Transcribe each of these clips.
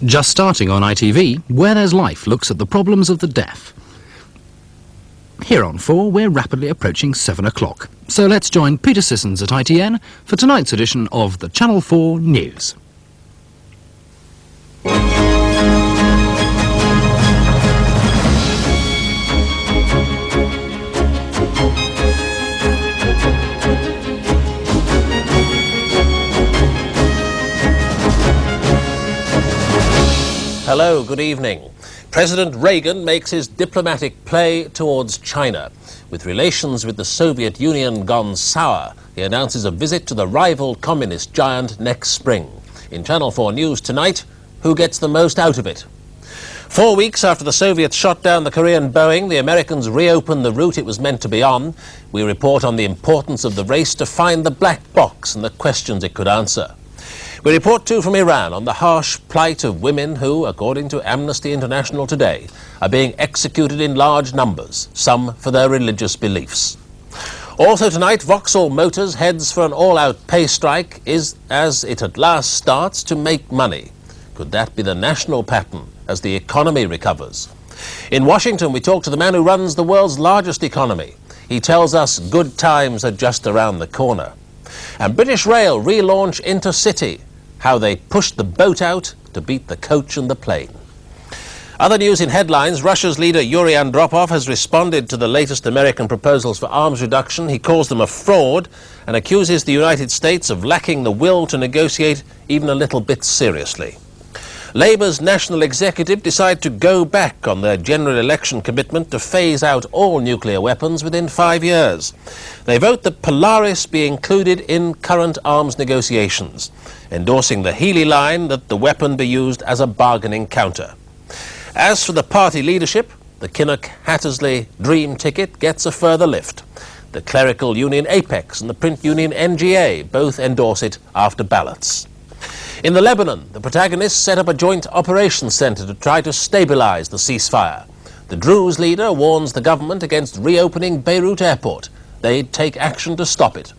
Just starting on ITV, Where There's Life looks at the problems of the deaf. Here on 4, we're rapidly approaching 7 o'clock. So let's join Peter Sissons at ITN for tonight's edition of the Channel 4 News. Hello, good evening. President Reagan makes his diplomatic play towards China. With relations with the Soviet Union gone sour, he announces a visit to the rival communist giant next spring. In Channel 4 News tonight, who gets the most out of it? 4 weeks after the Soviets shot down the Korean Boeing, the Americans reopened the route it was meant to be on. We report on the importance of the race to find the black box and the questions it could answer. We report too from Iran on the harsh plight of women who, according to Amnesty International today, are being executed in large numbers, some for their religious beliefs. Also tonight, Vauxhall Motors heads for an all-out pay strike as it at last starts to make money. Could that be the national pattern as the economy recovers? In Washington, we talk to the man who runs the world's largest economy. He tells us good times are just around the corner. And British Rail relaunch Intercity, how they pushed the boat out to beat the coach and the plane. Other news in headlines, Russia's leader Yuri Andropov has responded to the latest American proposals for arms reduction. He calls them a fraud and accuses the United States of lacking the will to negotiate even a little bit seriously. Labour's national executive decide to go back on their general election commitment to phase out all nuclear weapons within 5 years. They vote that Polaris be included in current arms negotiations, endorsing the Healy line that the weapon be used as a bargaining counter. As for the party leadership, the Kinnock-Hattersley Dream ticket gets a further lift. The clerical union Apex and the print union NGA both endorse it after ballots. In the Lebanon, the protagonists set up a joint operations centre to try to stabilise the ceasefire. The Druze leader warns the government against reopening Beirut airport. They'd take action to stop it.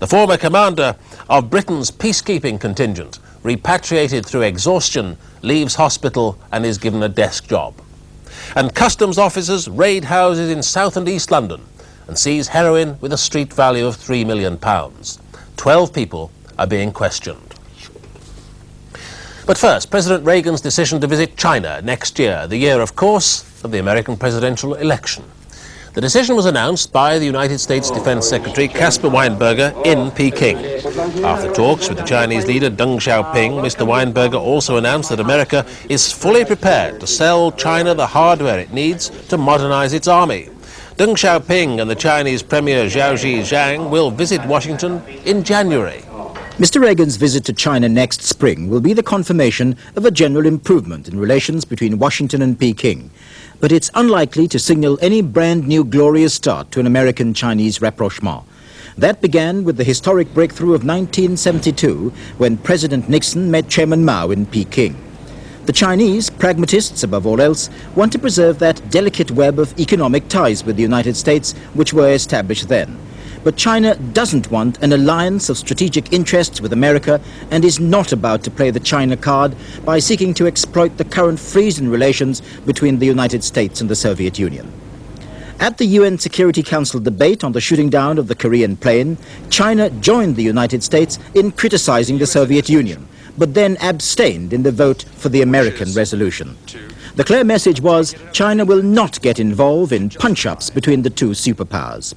The former commander of Britain's peacekeeping contingent, repatriated through exhaustion, leaves hospital and is given a desk job. And customs officers raid houses in South and East London and seize heroin with a street value of £3 million. 12 people are being questioned. But first, President Reagan's decision to visit China next year, the year, of course, of the American presidential election. The decision was announced by the United States Defense Secretary Caspar Weinberger in Peking. After talks with the Chinese leader Deng Xiaoping, Mr. Weinberger also announced that America is fully prepared to sell China the hardware it needs to modernize its army. Deng Xiaoping and the Chinese Premier Zhao Zhizhang will visit Washington in January. Mr. Reagan's visit to China next spring will be the confirmation of a general improvement in relations between Washington and Peking. But it's unlikely to signal any brand new glorious start to an American-Chinese rapprochement. That began with the historic breakthrough of 1972 when President Nixon met Chairman Mao in Peking. The Chinese, pragmatists above all else, want to preserve that delicate web of economic ties with the United States which were established then. But China doesn't want an alliance of strategic interests with America and is not about to play the China card by seeking to exploit the current freeze in relations between the United States and the Soviet Union. At the UN Security Council debate on the shooting down of the Korean plane, China joined the United States in criticizing the Soviet Union, but then abstained in the vote for the American resolution. The clear message was China will not get involved in punch-ups between the two superpowers.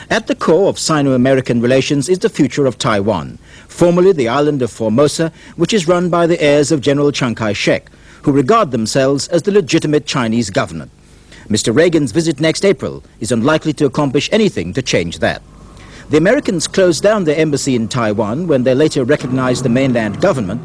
At the core of Sino-American relations is the future of Taiwan, formerly the island of Formosa, which is run by the heirs of General Chiang Kai-shek, who regard themselves as the legitimate Chinese government. Mr. Reagan's visit next April is unlikely to accomplish anything to change that. The Americans closed down their embassy in Taiwan when they later recognized the mainland government